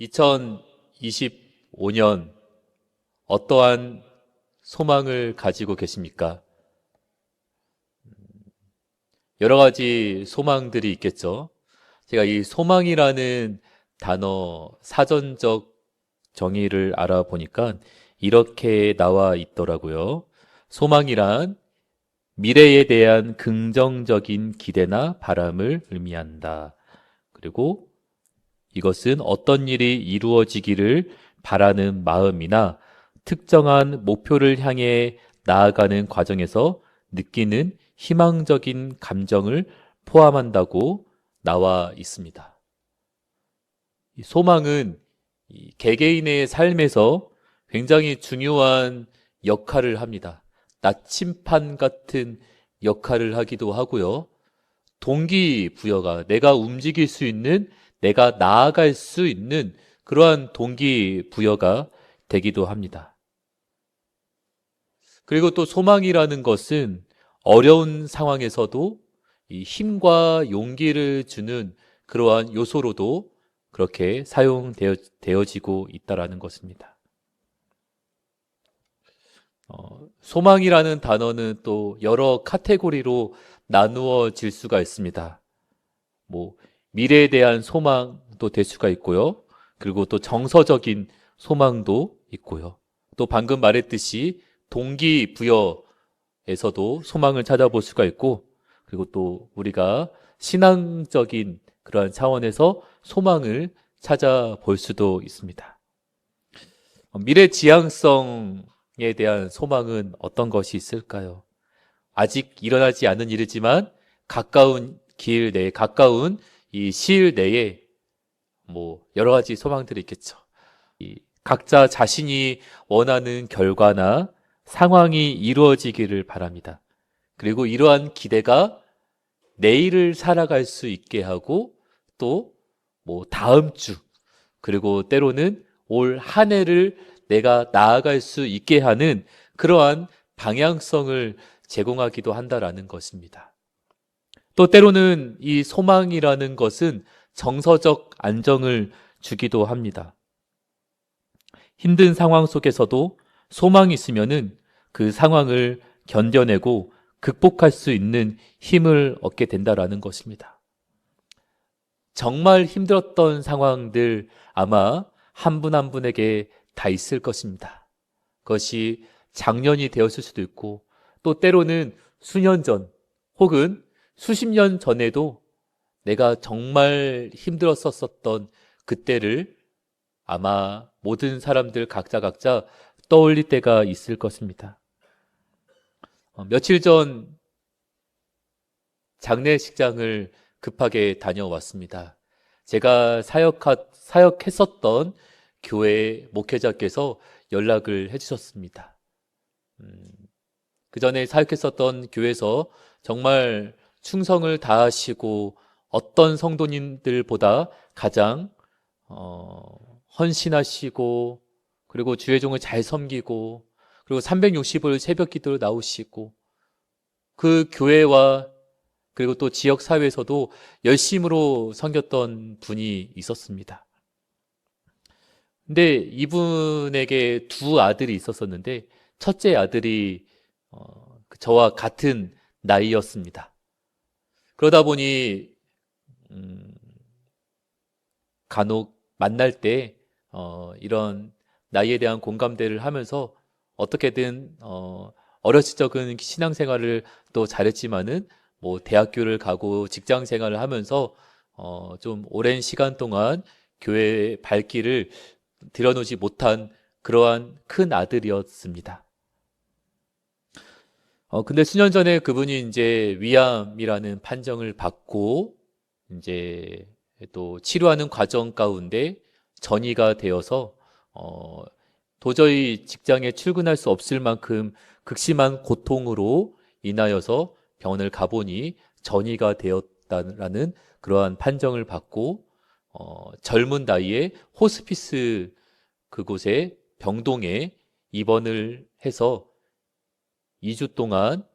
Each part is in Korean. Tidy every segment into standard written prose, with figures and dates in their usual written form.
2025년 어떠한 소망을 가지고 계십니까? 여러 가지 소망들이 있겠죠. 제가 이 소망이라는 단어 사전적 정의를 알아보니까 이렇게 나와 있더라고요. 소망이란 미래에 대한 긍정적인 기대나 바람을 의미한다. 그리고 이것은 어떤 일이 이루어지기를 바라는 마음이나 특정한 목표를 향해 나아가는 과정에서 느끼는 희망적인 감정을 포함한다고 나와 있습니다. 이 소망은 이 개개인의 삶에서 굉장히 중요한 역할을 합니다. 나침반 같은 역할을 하기도 하고요. 동기부여가 내가 움직일 수 있는, 내가 나아갈 수 있는 그러한 동기부여가 되기도 합니다. 그리고 또 소망이라는 것은 어려운 상황에서도 이 힘과 용기를 주는 그러한 요소로도 그렇게 사용되어지고 있다라는 것입니다. 소망이라는 단어는 또 여러 카테고리로 나누어질 수가 있습니다. 뭐 미래에 대한 소망도 될 수가 있고요. 그리고 또 정서적인 소망도 있고요. 또 방금 말했듯이 동기부여에서도 소망을 찾아볼 수가 있고, 그리고 또 우리가 신앙적인 그러한 차원에서 소망을 찾아볼 수도 있습니다. 미래 지향성에 대한 소망은 어떤 것이 있을까요? 아직 일어나지 않은 일이지만 가까운 길 내에, 가까운 이 시일 내에 뭐 여러 가지 소망들이 있겠죠. 각자 자신이 원하는 결과나 상황이 이루어지기를 바랍니다. 그리고 이러한 기대가 내일을 살아갈 수 있게 하고 또 뭐 다음 주, 그리고 때로는 올 한 해를 내가 나아갈 수 있게 하는 그러한 방향성을 제공하기도 한다라는 것입니다. 또 때로는 이 소망이라는 것은 정서적 안정을 주기도 합니다. 힘든 상황 속에서도 소망이 있으면은 그 상황을 견뎌내고 극복할 수 있는 힘을 얻게 된다라는 것입니다. 정말 힘들었던 상황들 아마 한 분 한 분에게 다 있을 것입니다. 그것이 작년이 되었을 수도 있고, 또 때로는 수년 전 혹은 수십 년 전에도 내가 정말 힘들었었던 그때를 아마 모든 사람들 각자 떠올릴 때가 있을 것입니다. 며칠 전 장례식장을 급하게 다녀왔습니다. 제가 사역했었던 교회 목회자께서 연락을 해주셨습니다. 그 전에 사역했었던 교회에서 정말 충성을 다하시고 어떤 성도님들보다 가장 헌신하시고, 그리고 주의 종을 잘 섬기고, 그리고 360일 새벽 기도로 나오시고, 그 교회와 그리고 또 지역 사회에서도 열심으로 섬겼던 분이 있었습니다. 근데 이분에게 두 아들이 있었었는데 첫째 아들이 저와 같은 나이였습니다. 그러다 보니 간혹 만날 때 이런 나이에 대한 공감대를 하면서 어떻게든 어렸을 적은 신앙생활을 또 잘했지만은 뭐 대학교를 가고 직장 생활을 하면서 좀 오랜 시간 동안 교회의 발길을 들여놓지 못한 그러한 큰 아들이었습니다. 근데 수년 전에 그분이 이제 위암이라는 판정을 받고 이제 또 치료하는 과정 가운데 전이가 되어서 도저히 직장에 출근할 수 없을 만큼 극심한 고통으로 인하여서 병원을 가보니 전이가 되었다라는 그러한 판정을 받고 젊은 나이에 호스피스 그곳에 병동에 입원을 해서 2주 동안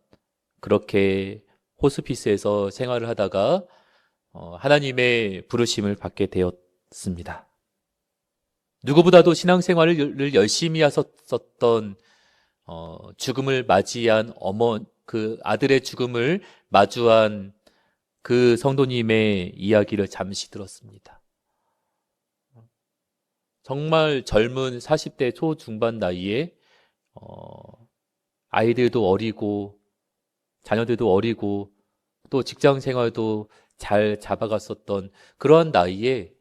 그렇게 호스피스에서 생활을 하다가 하나님의 부르심을 받게 되었습니다. 누구보다도 신앙생활을 열심히 하셨던 죽음을 맞이한 그 아들의 죽음을 마주한 그 성도님의 이야기를 잠시 들었습니다. 정말 젊은 40대 초중반 나이에 아이들도 어리고 자녀들도 어리고 또 직장 생활도 잘 잡아갔었던 그러한 나이에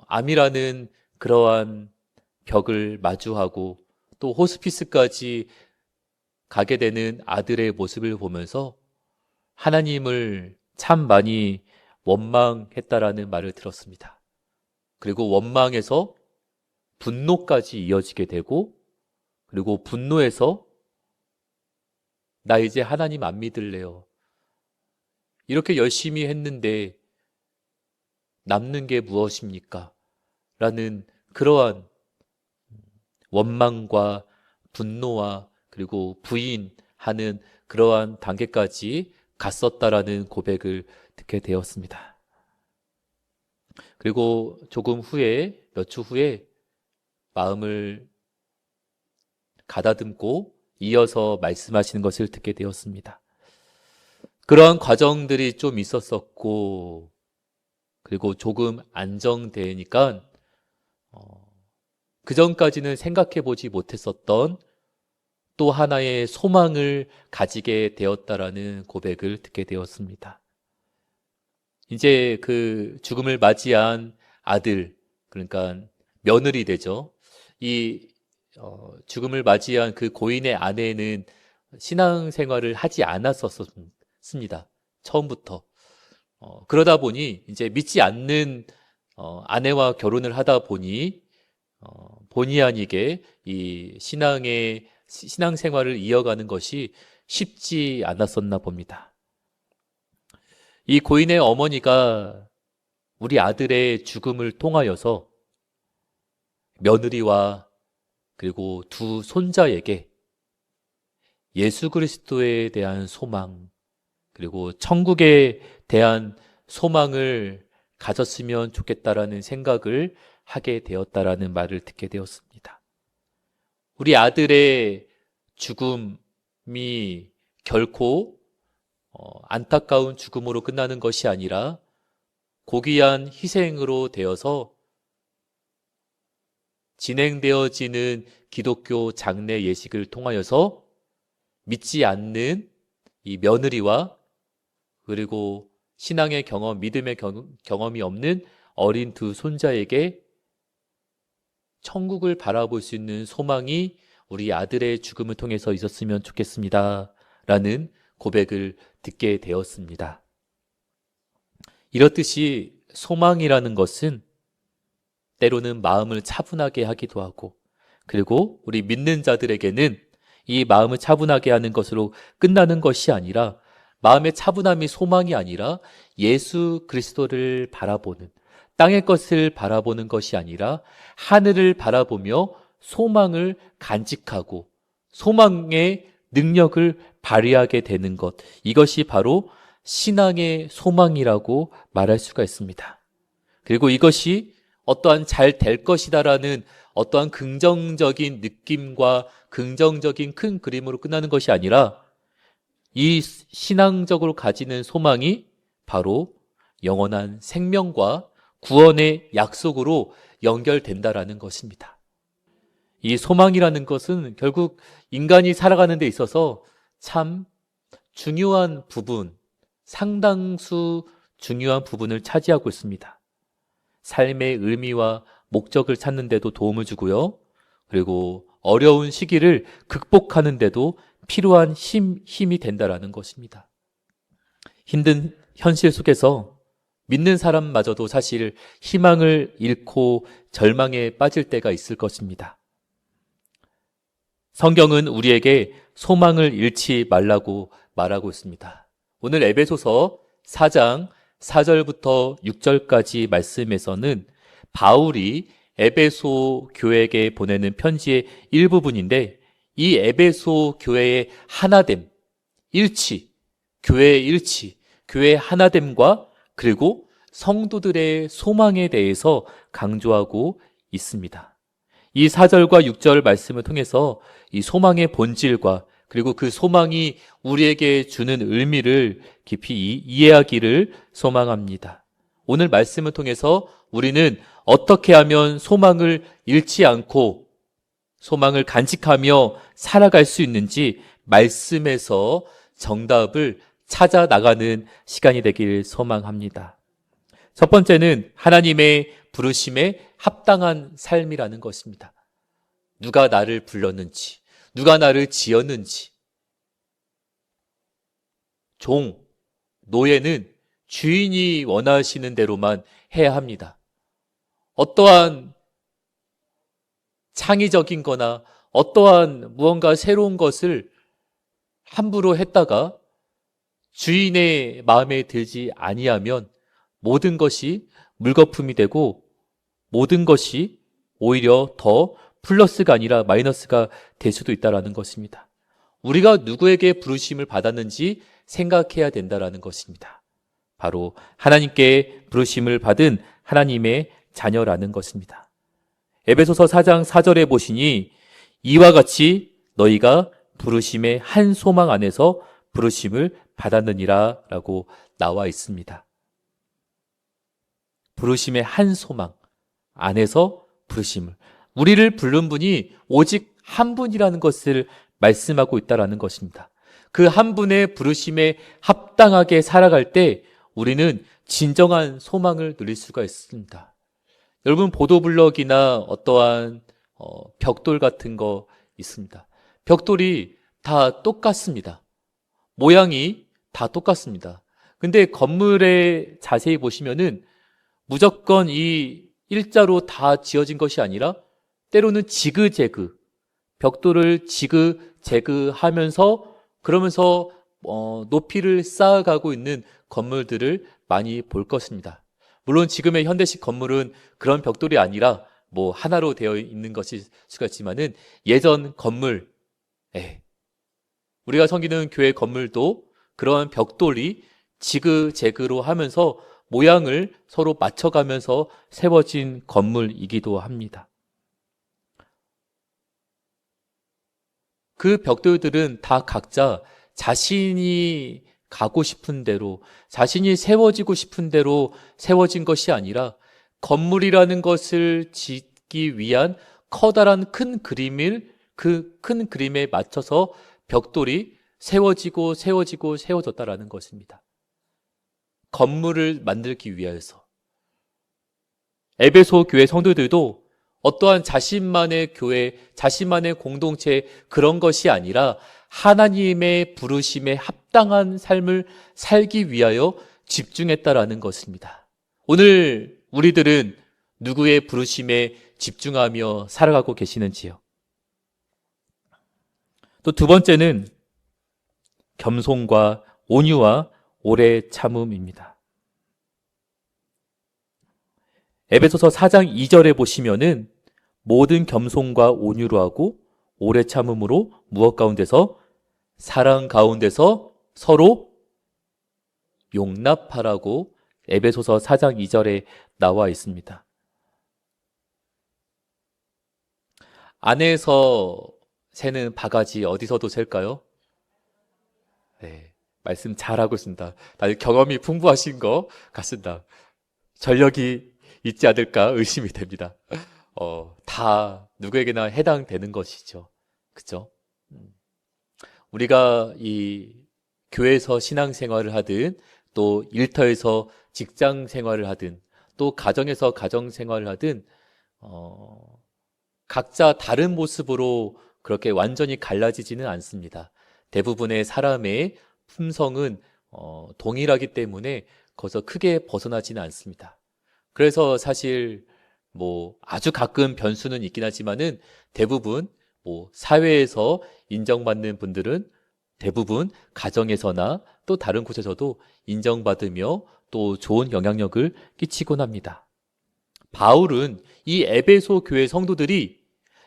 암이라는 그러한 벽을 마주하고 또 호스피스까지 가게 되는 아들의 모습을 보면서 하나님을 참 많이 원망했다라는 말을 들었습니다. 그리고 원망에서 분노까지 이어지게 되고, 그리고 분노에서 나 이제 하나님 안 믿을래요. 이렇게 열심히 했는데 남는 게 무엇입니까? 라는 그러한 원망과 분노와 그리고 부인하는 그러한 단계까지 갔었다라는 고백을 듣게 되었습니다. 그리고 조금 후에, 몇 주 후에 마음을 가다듬고 이어서 말씀하시는 것을 듣게 되었습니다. 그러한 과정들이 좀 있었었고, 그리고 조금 안정되니까 그 전까지는 생각해 보지 못했었던 또 하나의 소망을 가지게 되었다라는 고백을 듣게 되었습니다. 이제 그 죽음을 맞이한 아들, 그러니까 며느리 되죠. 이 죽음을 맞이한 그 고인의 아내는 신앙생활을 하지 않았었습니다. 처음부터. 그러다 보니 이제 믿지 않는 아내와 결혼을 하다 보니 본의 아니게 이 신앙생활을 이어가는 것이 쉽지 않았었나 봅니다. 이 고인의 어머니가 우리 아들의 죽음을 통하여서 며느리와 그리고 두 손자에게 예수 그리스도에 대한 소망, 그리고 천국에 대한 소망을 가졌으면 좋겠다라는 생각을 하게 되었다라는 말을 듣게 되었습니다. 우리 아들의 죽음이 결코 안타까운 죽음으로 끝나는 것이 아니라 고귀한 희생으로 되어서 진행되어지는 기독교 장례 예식을 통하여서 믿지 않는 이 며느리와 그리고 신앙의 믿음의 경험이 없는 어린 두 손자에게 천국을 바라볼 수 있는 소망이 우리 아들의 죽음을 통해서 있었으면 좋겠습니다. 라는 고백을 듣게 되었습니다. 이렇듯이 소망이라는 것은 때로는 마음을 차분하게 하기도 하고, 그리고 우리 믿는 자들에게는 이 마음을 차분하게 하는 것으로 끝나는 것이 아니라, 마음의 차분함이 소망이 아니라 예수 그리스도를 바라보는, 땅의 것을 바라보는 것이 아니라 하늘을 바라보며 소망을 간직하고 소망의 능력을 발휘하게 되는 것, 이것이 바로 신앙의 소망이라고 말할 수가 있습니다. 그리고 이것이 어떠한 잘 될 것이다라는 어떠한 긍정적인 느낌과 긍정적인 큰 그림으로 끝나는 것이 아니라 이 신앙적으로 가지는 소망이 바로 영원한 생명과 구원의 약속으로 연결된다라는 것입니다. 이 소망이라는 것은 결국 인간이 살아가는 데 있어서 참 중요한 부분, 상당수 중요한 부분을 차지하고 있습니다. 삶의 의미와 목적을 찾는 데도 도움을 주고요. 그리고 어려운 시기를 극복하는 데도 필요한 힘이 된다라는 것입니다. 힘든 현실 속에서 믿는 사람마저도 사실 희망을 잃고 절망에 빠질 때가 있을 것입니다. 성경은 우리에게 소망을 잃지 말라고 말하고 있습니다. 오늘 에베소서 4장 4절부터 6절까지 말씀에서는 바울이 에베소 교회에게 보내는 편지의 일부분인데, 이 에베소 교회의 하나됨, 일치, 교회의 일치, 교회의 하나됨과 그리고 성도들의 소망에 대해서 강조하고 있습니다. 이 4절과 6절 말씀을 통해서 이 소망의 본질과 그리고 그 소망이 우리에게 주는 의미를 깊이 이해하기를 소망합니다. 오늘 말씀을 통해서 우리는 어떻게 하면 소망을 잃지 않고 소망을 간직하며 살아갈 수 있는지 말씀에서 정답을 찾아 나가는 시간이 되길 소망합니다. 첫 번째는 하나님의 부르심에 합당한 삶이라는 것입니다. 누가 나를 불렀는지, 누가 나를 지었는지. 종, 노예는 주인이 원하시는 대로만 해야 합니다. 어떠한 창의적인 거나 어떠한 무언가 새로운 것을 함부로 했다가 주인의 마음에 들지 아니하면 모든 것이 물거품이 되고 모든 것이 오히려 더 플러스가 아니라 마이너스가 될 수도 있다는 것입니다. 우리가 누구에게 부르심을 받았는지 생각해야 된다는 것입니다. 바로 하나님께 부르심을 받은 하나님의 자녀라는 것입니다. 에베소서 4장 4절에 보시니 이와 같이 너희가 부르심의 한 소망 안에서 부르심을 받았느니라 라고 나와 있습니다. 부르심의 한 소망 안에서 부르심을, 우리를 부른 분이 오직 한 분이라는 것을 말씀하고 있다는 것입니다. 그 한 분의 부르심에 합당하게 살아갈 때 우리는 진정한 소망을 누릴 수가 있습니다. 여러분, 보도블럭이나 어떠한 벽돌 같은 거 있습니다. 벽돌이 다 똑같습니다. 모양이 다 똑같습니다. 근데 건물에 자세히 보시면은 무조건 이 일자로 다 지어진 것이 아니라 때로는 지그재그, 벽돌을 지그재그 하면서 그러면서 높이를 쌓아가고 있는 건물들을 많이 볼 것입니다. 물론 지금의 현대식 건물은 그런 벽돌이 아니라 뭐 하나로 되어 있는 것일 수가 있지만은 예전 건물, 우리가 섬기는 교회 건물도 그러한 벽돌이 지그재그로 하면서 모양을 서로 맞춰가면서 세워진 건물이기도 합니다. 그 벽돌들은 다 각자 자신이 가고 싶은 대로, 자신이 세워지고 싶은 대로 세워진 것이 아니라 건물이라는 것을 짓기 위한 커다란 큰 그림을, 그 큰 그림에 맞춰서 벽돌이 세워졌다라는 것입니다. 건물을 만들기 위해서. 에베소 교회 성도들도 어떠한 자신만의 교회, 자신만의 공동체 그런 것이 아니라 하나님의 부르심에 합당한 삶을 살기 위하여 집중했다라는 것입니다. 오늘 우리들은 누구의 부르심에 집중하며 살아가고 계시는지요? 또 두 번째는 겸손과 온유와 오래 참음입니다. 에베소서 4장 2절에 보시면은 모든 겸손과 온유로 하고 오래 참음으로 무엇 가운데서? 사랑 가운데서 서로 용납하라고 에베소서 4장 2절에 나와 있습니다. 안에서 새는 바가지 어디서도 셀까요? 네, 말씀 잘하고 있습니다. 다들 경험이 풍부하신 것 같습니다. 전력이 있지 않을까 의심이 됩니다. 다 누구에게나 해당되는 것이죠. 그죠? 우리가 이 교회에서 신앙생활을 하든 또 일터에서 직장생활을 하든 또 가정에서 가정생활을 하든 각자 다른 모습으로 그렇게 완전히 갈라지지는 않습니다. 대부분의 사람의 품성은 동일하기 때문에 거기서 크게 벗어나지는 않습니다. 그래서 사실 뭐 아주 가끔 변수는 있긴 하지만은 대부분 뭐 사회에서 인정받는 분들은 대부분 가정에서나 또 다른 곳에서도 인정받으며 또 좋은 영향력을 끼치곤 합니다. 바울은 이 에베소 교회 성도들이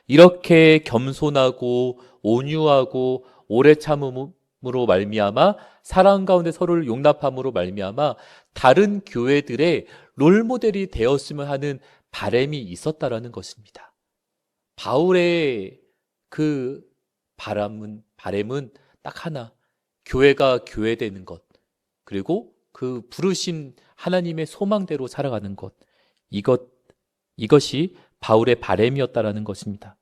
이렇게 겸손하고 온유하고 오래 참음으로 말미암아 사랑 가운데 서로를 용납함으로 말미암아 다른 교회들의 롤모델이 되었으면 하는 바람이 있었다라는 것입니다. 바울의 그 바램은 딱 하나. 교회가 교회되는 것. 그리고 그 부르심 하나님의 소망대로 살아가는 것. 이것이 바울의 바램이었다라는 것입니다.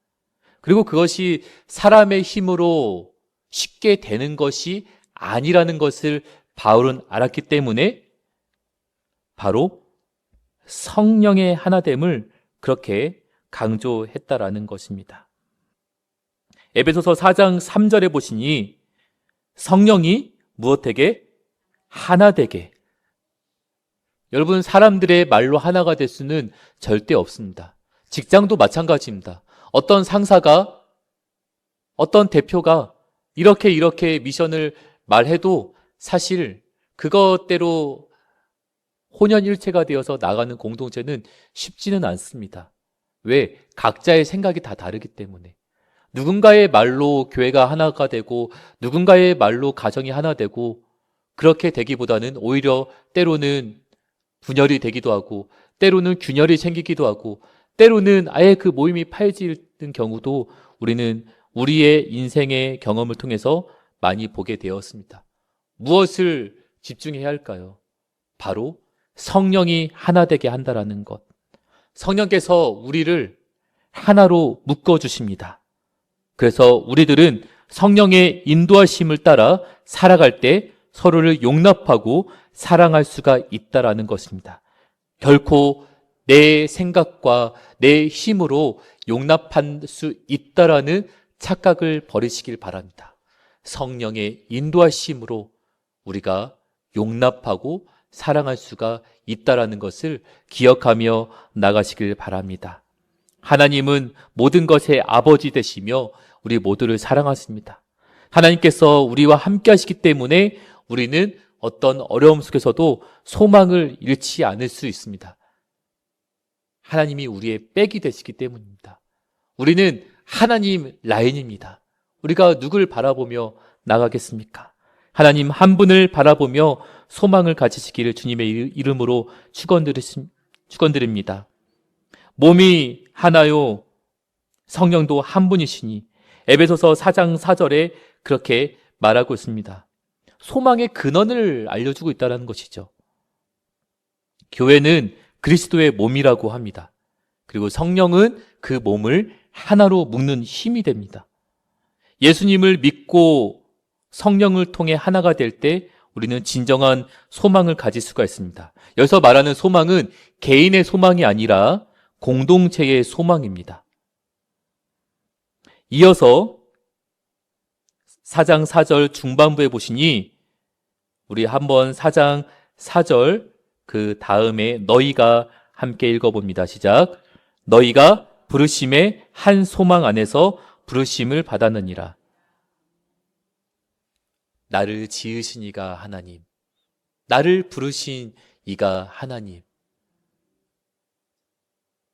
그리고 그것이 사람의 힘으로 쉽게 되는 것이 아니라는 것을 바울은 알았기 때문에 바로 성령의 하나됨을 그렇게 강조했다라는 것입니다. 에베소서 4장 3절에 보시니 성령이 무엇되게? 하나되게. 여러분, 사람들의 말로 하나가 될 수는 절대 없습니다. 직장도 마찬가지입니다. 어떤 상사가, 어떤 대표가 이렇게 미션을 말해도 사실 그것대로 혼연일체가 되어서 나가는 공동체는 쉽지는 않습니다. 왜? 각자의 생각이 다 다르기 때문에. 누군가의 말로 교회가 하나가 되고 누군가의 말로 가정이 하나 되고 그렇게 되기보다는 오히려 때로는 분열이 되기도 하고 때로는 균열이 생기기도 하고 때로는 아예 그 모임이 파해지는 경우도 우리는 우리의 인생의 경험을 통해서 많이 보게 되었습니다. 무엇을 집중해야 할까요? 바로 성령이 하나 되게 한다라는 것. 성령께서 우리를 하나로 묶어주십니다. 그래서 우리들은 성령의 인도하심을 따라 살아갈 때 서로를 용납하고 사랑할 수가 있다라는 것입니다. 결코 내 생각과 내 힘으로 용납할 수 있다라는 착각을 버리시길 바랍니다. 성령의 인도하심으로 우리가 용납하고 사랑할 수가 있다라는 것을 기억하며 나가시길 바랍니다. 하나님은 모든 것의 아버지 되시며 우리 모두를 사랑하십니다. 하나님께서 우리와 함께 하시기 때문에 우리는 어떤 어려움 속에서도 소망을 잃지 않을 수 있습니다. 하나님이 우리의 백이 되시기 때문입니다. 우리는 하나님 라인입니다. 우리가 누굴 바라보며 나가겠습니까? 하나님 한 분을 바라보며 소망을 가지시기를 주님의 이름으로 축원드립니다. 몸이 하나요, 성령도 한 분이시니 에베소서 4장 4절에 그렇게 말하고 있습니다. 소망의 근원을 알려주고 있다는 것이죠. 교회는 그리스도의 몸이라고 합니다. 그리고 성령은 그 몸을 하나로 묶는 힘이 됩니다. 예수님을 믿고 성령을 통해 하나가 될 때 우리는 진정한 소망을 가질 수가 있습니다. 여기서 말하는 소망은 개인의 소망이 아니라 공동체의 소망입니다. 이어서 4장 4절 중반부에 보시니 우리 한번 4장 4절 그 다음에 너희가 함께 읽어봅니다. 시작. 너희가 부르심의 한 소망 안에서 부르심을 받았느니라. 나를 지으신 이가 하나님, 나를 부르신 이가 하나님.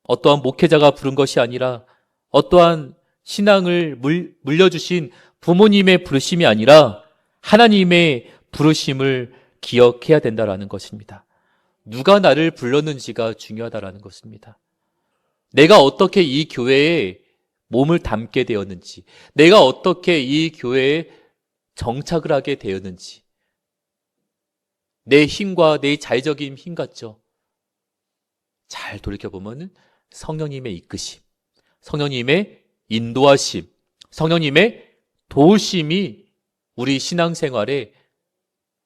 어떠한 목회자가 부른 것이 아니라 어떠한 신앙을 물려주신 부모님의 부르심이 아니라 하나님의 부르심을 기억해야 된다라는 것입니다. 누가 나를 불렀는지가 중요하다라는 것입니다. 내가 어떻게 이 교회에 몸을 담게 되었는지, 내가 어떻게 이 교회에 정착을 하게 되었는지, 내 힘과 내 자의적인 힘 같죠? 잘 돌이켜보면 성령님의 이끄심, 성령님의 인도하심, 성령님의 도우심이 우리 신앙생활의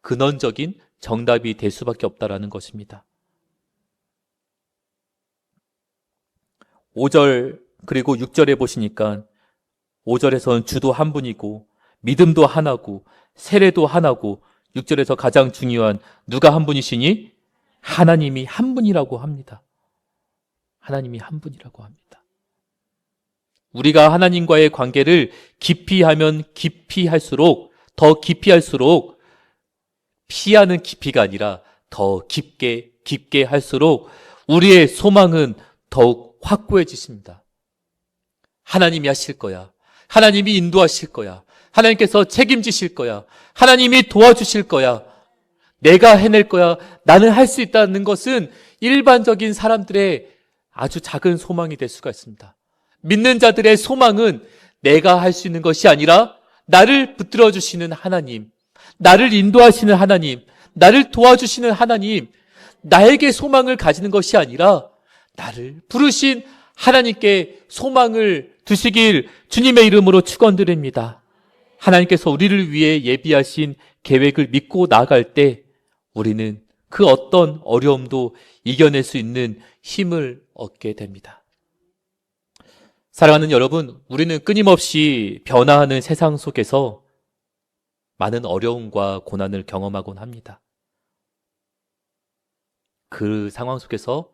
근원적인 정답이 될 수밖에 없다라는 것입니다. 5절 그리고 6절에 보시니까 5절에서는 주도 한 분이고 믿음도 하나고 세례도 하나고 6절에서 가장 중요한 누가 한 분이시니? 하나님이 한 분이라고 합니다. 하나님이 한 분이라고 합니다. 우리가 하나님과의 관계를 깊이 하면 깊이 할수록 더 깊이 할수록 피하는 깊이가 아니라 더 깊게 할수록 우리의 소망은 더욱 확고해지십니다. 하나님이 하실 거야. 하나님이 인도하실 거야. 하나님께서 책임지실 거야. 하나님이 도와주실 거야. 내가 해낼 거야. 나는 할 수 있다는 것은 일반적인 사람들의 아주 작은 소망이 될 수가 있습니다. 믿는 자들의 소망은 내가 할 수 있는 것이 아니라 나를 붙들어 주시는 하나님, 나를 인도하시는 하나님, 나를 도와주시는 하나님, 나에게 소망을 가지는 것이 아니라 나를 부르신 하나님께 소망을 두시길 주님의 이름으로 축원드립니다. 하나님께서 우리를 위해 예비하신 계획을 믿고 나아갈 때 우리는 그 어떤 어려움도 이겨낼 수 있는 힘을 얻게 됩니다. 사랑하는 여러분, 우리는 끊임없이 변화하는 세상 속에서 많은 어려움과 고난을 경험하곤 합니다. 그 상황 속에서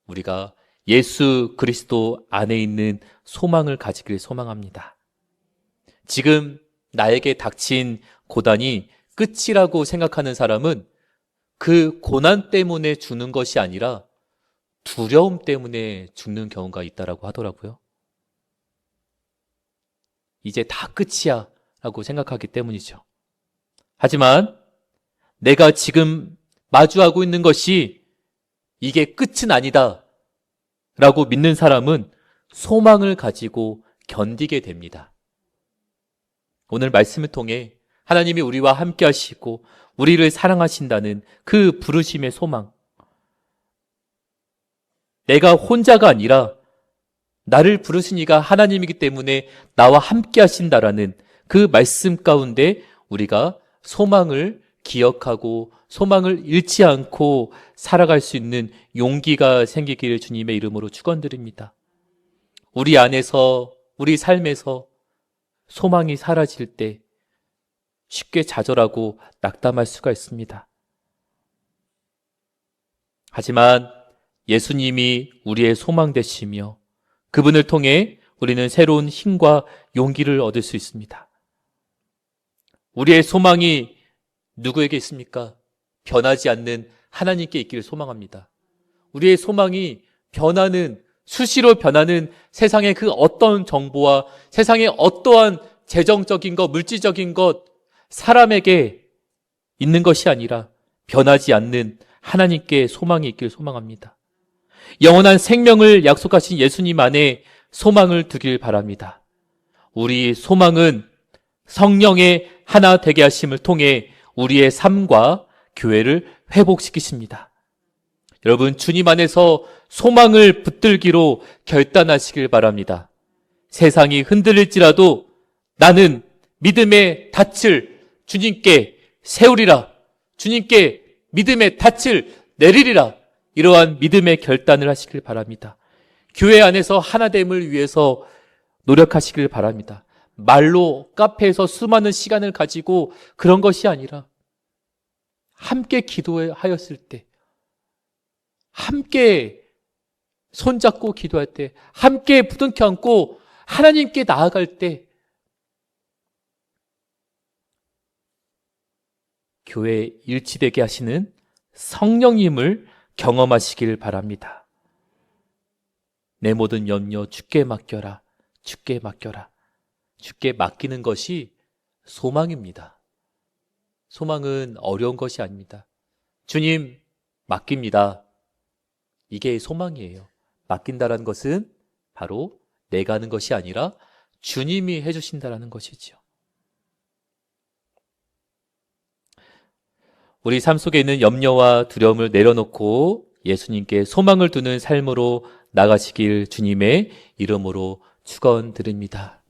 우리가 예수 그리스도 안에 있는 소망을 가지기를 소망합니다. 지금 나에게 닥친 고난이 끝이라고 생각하는 사람은 그 고난 때문에 죽는 것이 아니라 두려움 때문에 죽는 경우가 있다라고 하더라고요. 이제 다 끝이야 라고 생각하기 때문이죠. 하지만 내가 지금 마주하고 있는 것이 이게 끝은 아니다 라고 믿는 사람은 소망을 가지고 견디게 됩니다. 오늘 말씀을 통해 하나님이 우리와 함께 하시고 우리를 사랑하신다는 그 부르심의 소망, 내가 혼자가 아니라 나를 부르신 이가 하나님이기 때문에 나와 함께 하신다라는 그 말씀 가운데 우리가 소망을 기억하고 소망을 잃지 않고 살아갈 수 있는 용기가 생기기를 주님의 이름으로 축원드립니다. 우리 안에서, 우리 삶에서 소망이 사라질 때 쉽게 좌절하고 낙담할 수가 있습니다. 하지만 예수님이 우리의 소망 되시며 그분을 통해 우리는 새로운 힘과 용기를 얻을 수 있습니다. 우리의 소망이 누구에게 있습니까? 변하지 않는 하나님께 있기를 소망합니다. 우리의 소망이 변하는, 수시로 변하는 세상의 그 어떤 정보와 세상의 어떠한 재정적인 것, 물질적인 것, 사람에게 있는 것이 아니라 변하지 않는 하나님께 소망이 있기를 소망합니다. 영원한 생명을 약속하신 예수님 안에 소망을 두길 바랍니다. 우리 소망은 성령의 하나 되게 하심을 통해 우리의 삶과 교회를 회복시키십니다. 여러분, 주님 안에서 소망을 붙들기로 결단하시길 바랍니다. 세상이 흔들릴지라도 나는 믿음의 닻을 주님께 세우리라, 주님께 믿음의 닻을 내리리라, 이러한 믿음의 결단을 하시길 바랍니다. 교회 안에서 하나됨을 위해서 노력하시길 바랍니다. 말로 카페에서 수많은 시간을 가지고 그런 것이 아니라 함께 기도하였을 때, 함께 손잡고 기도할 때, 함께 부둥켜 안고 하나님께 나아갈 때 교회에 일치되게 하시는 성령님을 경험하시길 바랍니다. 내 모든 염려 주께 맡겨라, 주께 맡겨라. 주께 맡기는 것이 소망입니다. 소망은 어려운 것이 아닙니다. 주님, 맡깁니다. 이게 소망이에요. 맡긴다라는 것은 바로 내가 하는 것이 아니라 주님이 해주신다라는 것이죠. 우리 삶 속에 있는 염려와 두려움을 내려놓고 예수님께 소망을 두는 삶으로 나가시길 주님의 이름으로 축원드립니다.